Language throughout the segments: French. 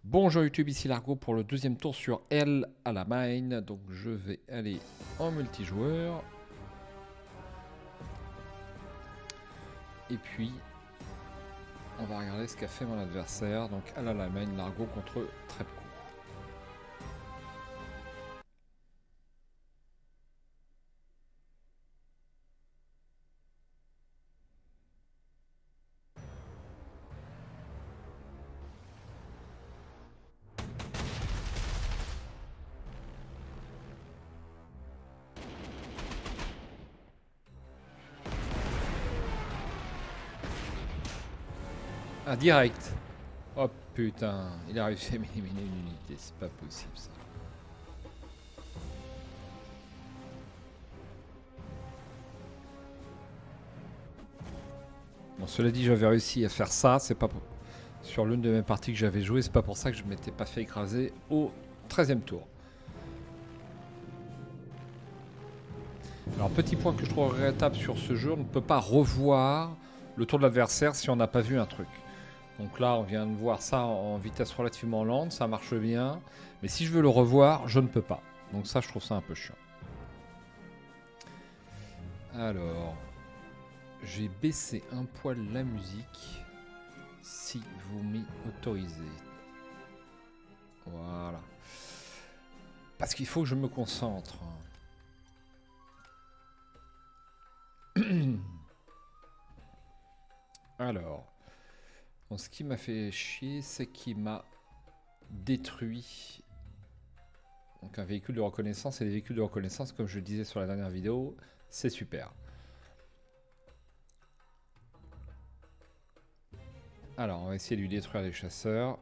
Bonjour YouTube, ici Largo pour le deuxième tour sur Hell à la Mine. Donc je vais aller en multijoueur. Et puis, on va regarder ce qu'a fait mon adversaire. Donc Hell à la Mine, Largo contre Trepco. Ah, direct. Oh putain, il a réussi à m'éliminer une unité. C'est pas possible ça. Bon, cela dit, j'avais réussi à faire ça. C'est pas pour... Sur l'une de mes parties que j'avais joué, c'est pas pour ça que je m'étais pas fait écraser au 13e tour. Alors, petit point que je trouve regrettable sur ce jeu, on ne peut pas revoir le tour de l'adversaire si on n'a pas vu un truc. Donc là, on vient de voir ça en vitesse relativement lente, ça marche bien. Mais si je veux le revoir, je ne peux pas. Donc ça, je trouve ça un peu chiant. Alors, j'ai baissé un poil la musique, si vous m'y autorisez. Voilà. Parce qu'il faut que je me concentre. Alors, bon, ce qui m'a fait chier, c'est qu'il m'a détruit. Donc un véhicule de reconnaissance et les véhicules de reconnaissance, comme je le disais sur la dernière vidéo, c'est super. Alors, on va essayer de lui détruire les chasseurs.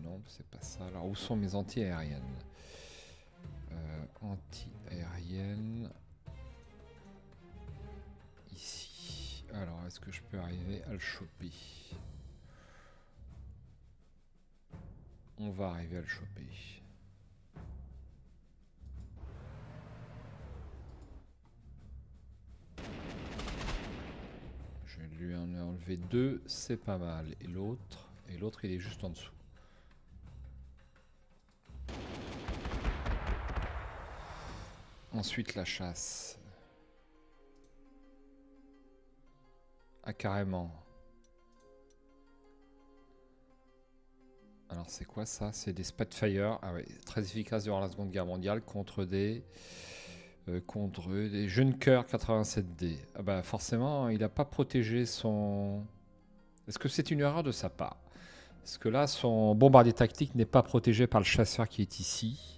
Non, c'est pas ça. Alors, où sont mes anti-aériennes? Anti-aériennes. Ici. Alors, est-ce que je peux arriver à le choper? On va arriver à le choper. Je lui en ai enlevé deux, c'est pas mal. Et l'autre, il est juste en dessous. Ensuite, la chasse. Ah, carrément. Alors, c'est quoi ça? C'est des Spitfire. Ah ouais, très efficaces durant la Seconde Guerre mondiale contre des Junker 87D. Ah bah forcément, il n'a pas protégé son... Est-ce que c'est une erreur de sa part? Parce que là, son bombardier tactique n'est pas protégé par le chasseur qui est ici.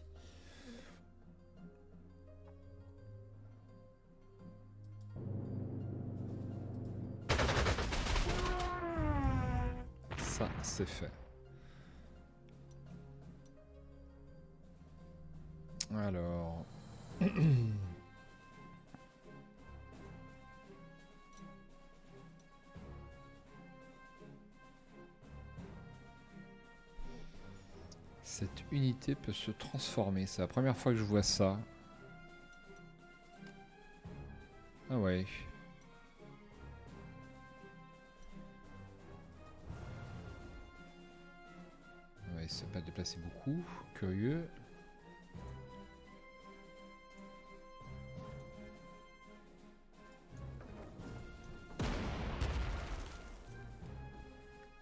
Ça, c'est fait. Alors... Cette unité peut se transformer. C'est la première fois que je vois ça. Ah ouais. Ouais, il s'est pas déplacé beaucoup. Curieux.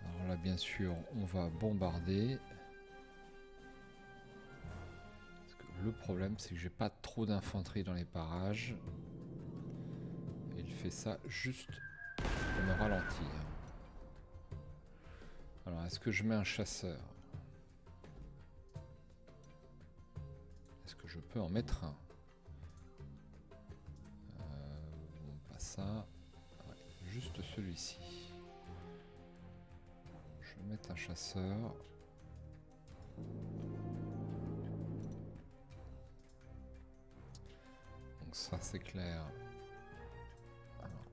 Alors là, bien sûr, on va bombarder. Le problème, c'est que j'ai pas trop d'infanterie dans les parages. Et il fait ça juste pour me ralentir. Alors, est-ce que je mets un chasseur? Est-ce que je peux en mettre un? Bon, pas ça. Ouais, juste celui-ci. Je vais mettre un chasseur. Donc ça, c'est clair. Alors.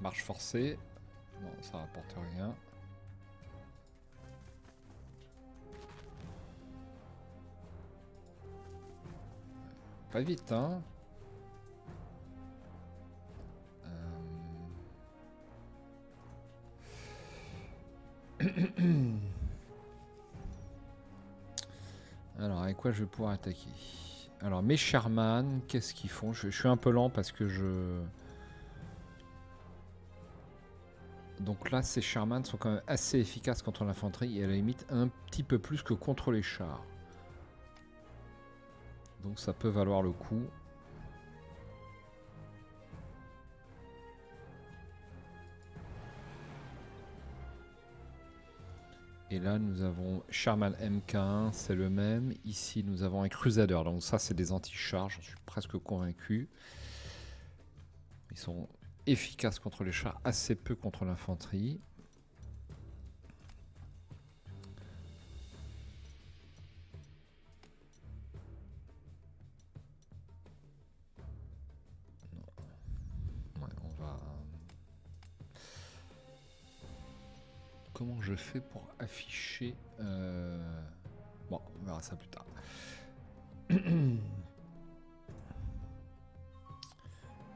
Marche forcée. Non, ça rapporte rien. Pas vite, hein. Alors, avec quoi je vais pouvoir attaquer? Alors, mes Sherman, qu'est-ce qu'ils font? Je suis un peu lent parce que je... Donc là, ces Sherman sont quand même assez efficaces contre l'infanterie et à la limite un petit peu plus que contre les chars. Donc ça peut valoir le coup. Et là, nous avons Sherman MK1, c'est le même. Ici, nous avons un Crusader. Donc ça, c'est des anti-chars, j'en suis presque convaincu. Ils sont efficaces contre les chars, assez peu contre l'infanterie. Ouais, on va... Comment je fais pour afficher... Bon, on verra ça plus tard. Bon,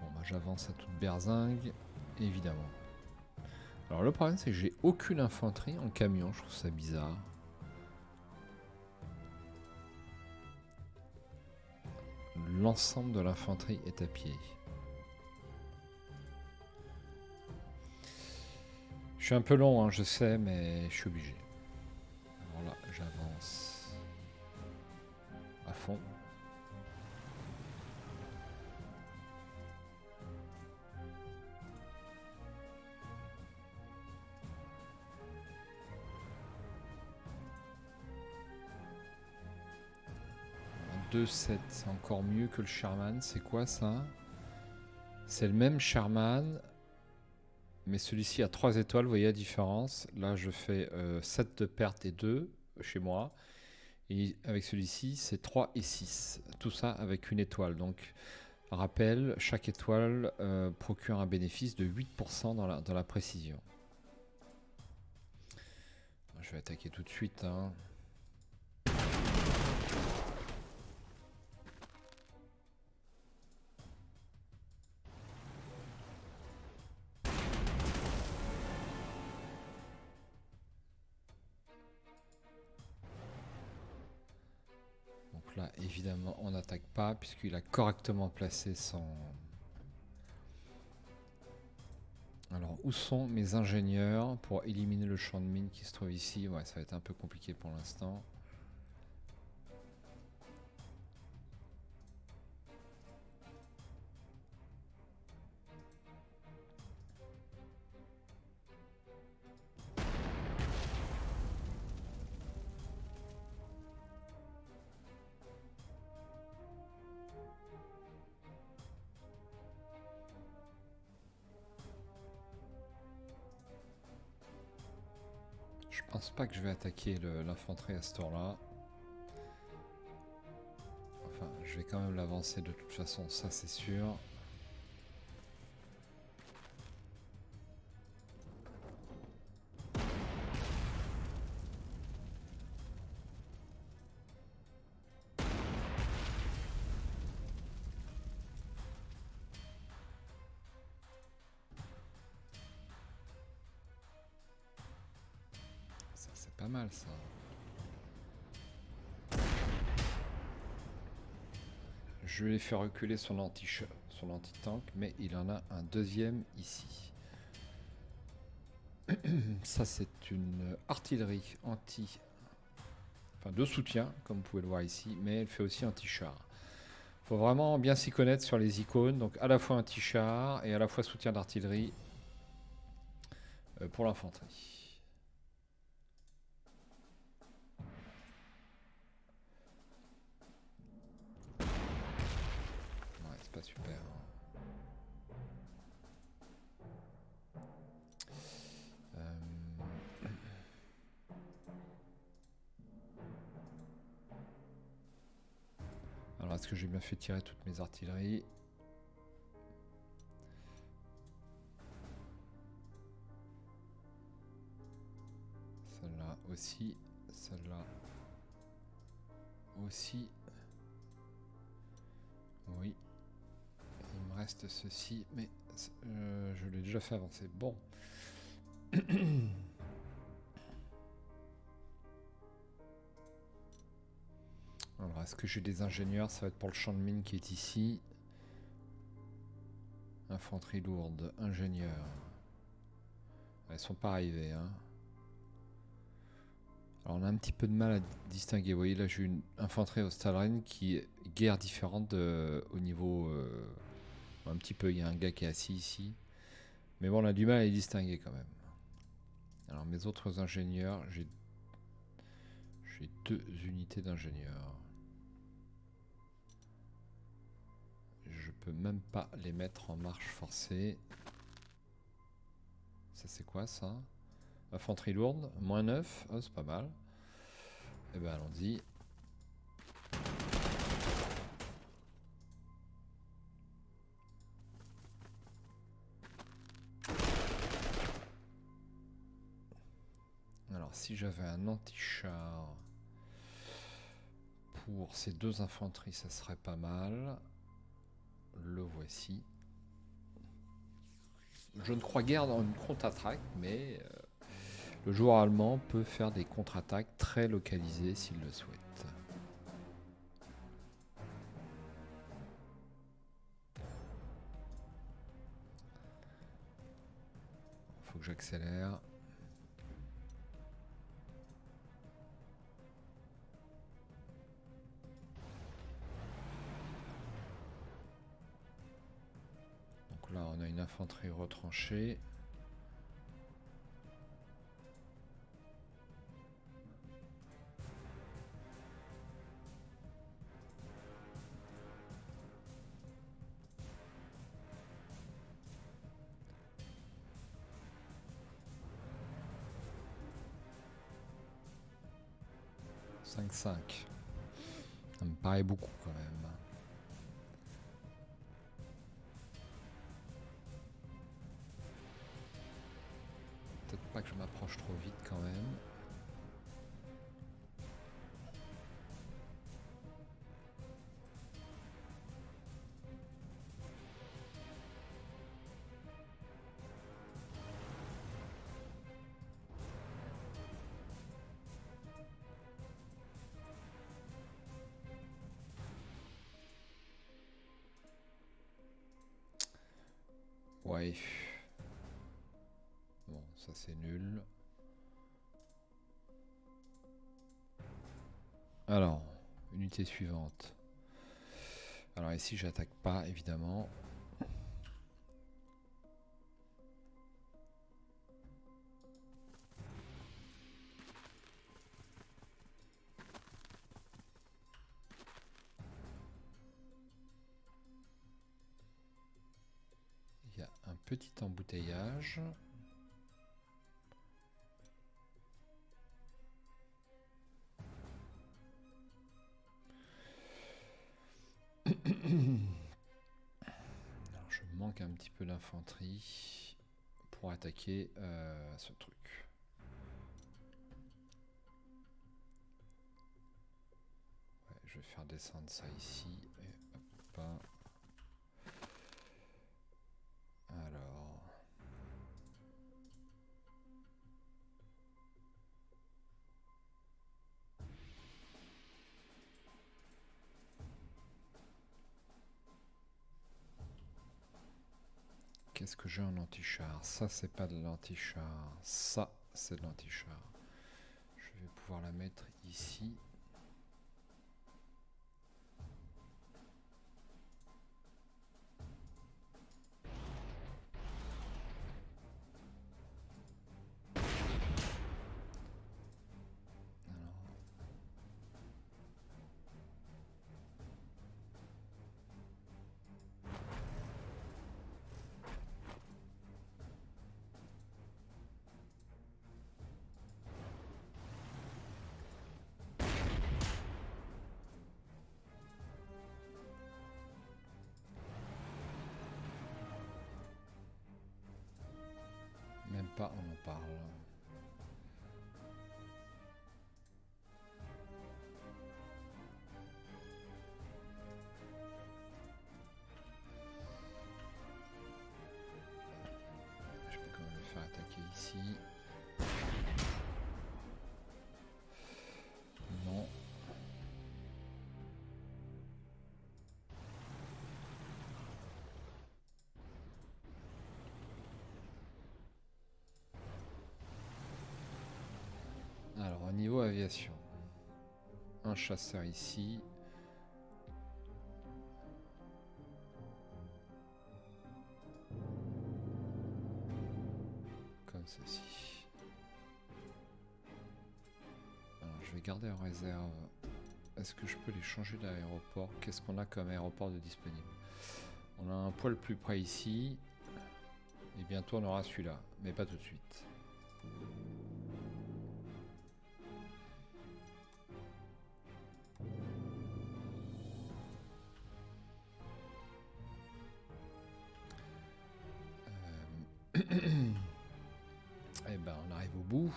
bah, j'avance à toute berzingue, évidemment. Alors le problème, c'est que j'ai aucune infanterie en camion, je trouve ça bizarre. L'ensemble de l'infanterie est à pied. Je suis un peu long, hein, je sais, mais je suis obligé. Alors là, j'avance à fond. Un 2-7, c'est encore mieux que le Sherman. C'est quoi ça? C'est le même Sherman, mais celui-ci a 3 étoiles, vous voyez la différence. Là, je fais 7 de perte et 2 chez moi. Et avec celui-ci, c'est 3 et 6. Tout ça avec une étoile. Donc, rappel, chaque étoile procure un bénéfice de 8% dans la précision. Je vais attaquer tout de suite. Hein. Donc là, évidemment, on n'attaque pas puisqu'il a correctement placé son... Alors, où sont mes ingénieurs pour éliminer le champ de mine qui se trouve ici? Ouais, ça va être un peu compliqué pour l'instant. Je pense pas que je vais attaquer l'infanterie à ce tour-là. Enfin, je vais quand même l'avancer de toute façon, ça c'est sûr. Ça c'est pas mal ça. Je vais faire reculer son anti-tank, mais il en a un deuxième ici. Ça c'est une artillerie de soutien, comme vous pouvez le voir ici, mais elle fait aussi anti-char. Faut vraiment bien s'y connaître sur les icônes, donc à la fois anti-char et à la fois soutien d'artillerie pour l'infanterie. Ouais, c'est pas super. Alors, est-ce que j'ai bien fait tirer toutes mes artilleries? Celle-là aussi. Celle-là aussi. Oui. Il me reste ceci, mais je l'ai déjà fait avancer. Bon. Alors, est-ce que j'ai des ingénieurs? Ça va être pour le champ de mine qui est ici. Infanterie lourde, ingénieurs. Elles sont pas arrivées, hein. Alors on a un petit peu de mal à distinguer. Vous voyez là j'ai une infanterie Ostalren qui est guerre différente au niveau... un petit peu, il y a un gars qui est assis ici. Mais bon on a du mal à les distinguer quand même. Alors mes autres ingénieurs, j'ai 2 unités d'ingénieurs. Je peux même pas les mettre en marche forcée. Ça c'est quoi ça? Infanterie lourde, moins 9, oh, c'est pas mal. Eh ben allons-y. Alors si j'avais un anti-char pour ces 2 infanteries, ça serait pas mal. Le voici. Je ne crois guère dans une contre-attaque, mais le joueur allemand peut faire des contre-attaques très localisées s'il le souhaite. Faut que j'accélère. Donc là, on a une infanterie retranchée. « 5-5 ». Ça me paraît beaucoup quand même. Peut-être pas que je m'approche trop vite quand même. Ouais. Bon, ça c'est nul. Alors, unité suivante. Alors ici, j'attaque pas, évidemment. Il y a un petit embouteillage. Alors, je manque un petit peu d'infanterie pour attaquer ce truc. Ouais, je vais faire descendre ça ici. Et hop. Alors... Qu'est-ce que j'ai en anti-char? Ça, c'est pas de l'anti-char. Ça, c'est de l'anti-char. Je vais pouvoir la mettre ici. Même pas, on en parle. Je peux quand même le faire attaquer ici. Non. Alors, niveau aviation. Un chasseur ici. Comme ceci. Alors, je vais garder en réserve. Est-ce que je peux les changer d'aéroport? Qu'est-ce qu'on a comme aéroport de disponible? On a un poil plus près ici. Et bientôt on aura celui-là. Mais pas tout de suite. Eh ben on arrive au bout.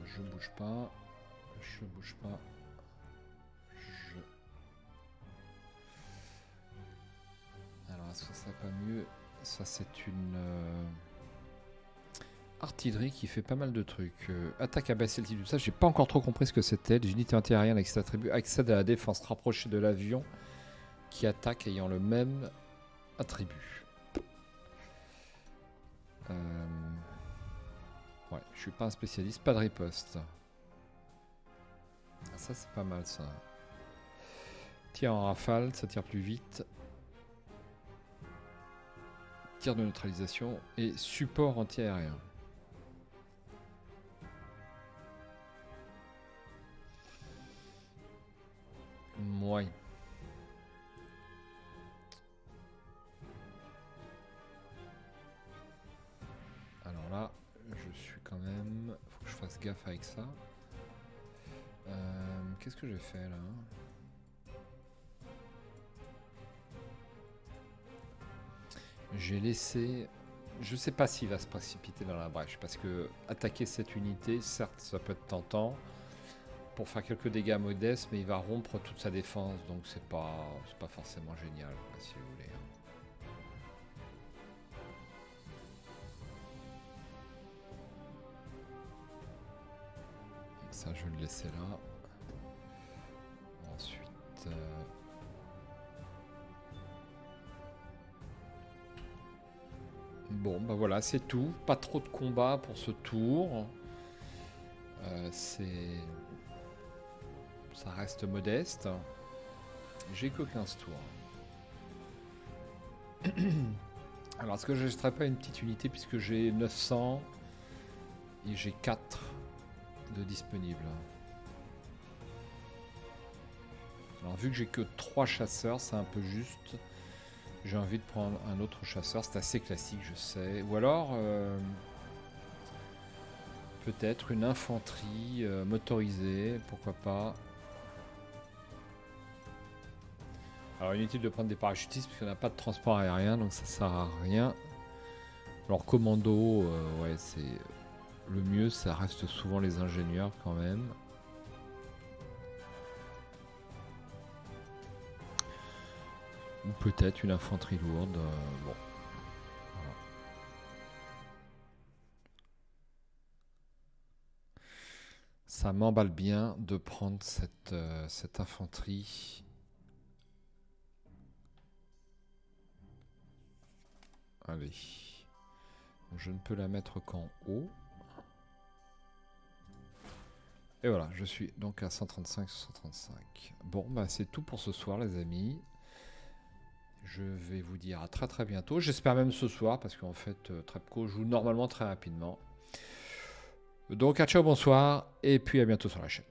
Je bouge pas. Je bouge pas. Alors est-ce que ça serait pas mieux? Ça c'est une artillerie qui fait pas mal de trucs. Attaque à basse altitude. Ça j'ai pas encore trop compris ce que c'était. Les unités antiaériennes avec cet attribut accèdent à la défense rapprochée de l'avion qui attaque ayant le même attribut. Ouais, je suis pas un spécialiste, pas de riposte. Ah, ça c'est pas mal ça. Tir en rafale, ça tire plus vite. Tir de neutralisation et support anti-aérien. Ouais. Alors là, je suis quand même... Faut que je fasse gaffe avec ça. Qu'est-ce que j'ai fait là? J'ai laissé... Je sais pas s'il va se précipiter dans la brèche, parce que attaquer cette unité, certes, ça peut être tentant pour faire quelques dégâts modestes, mais il va rompre toute sa défense, donc c'est pas forcément génial, quoi, si vous voulez. Ça, je vais le laisser là. Ensuite... Bon, bah voilà, c'est tout. Pas trop de combats pour ce tour. Ça reste modeste. J'ai que 15 tours. Alors, est-ce que je n'achèterai pas une petite unité puisque j'ai 900 et j'ai 4 de disponibles. Alors, vu que j'ai que 3 chasseurs, c'est un peu juste. J'ai envie de prendre un autre chasseur. C'est assez classique, je sais. Ou alors... peut-être une infanterie motorisée, pourquoi pas. Alors inutile de prendre des parachutistes parce qu'on n'a pas de transport aérien, donc ça sert à rien. Alors commando, ouais, c'est le mieux, ça reste souvent les ingénieurs quand même. Ou peut-être une infanterie lourde. Bon. Voilà. Ça m'emballe bien de prendre cette infanterie. Allez. Je ne peux la mettre qu'en haut. Et voilà, je suis donc à 135 sur 135. Bon, bah c'est tout pour ce soir, les amis. Je vais vous dire à très très bientôt. J'espère même ce soir, parce qu'en fait, Trepco joue normalement très rapidement. Donc, à ciao, bonsoir, et puis à bientôt sur la chaîne.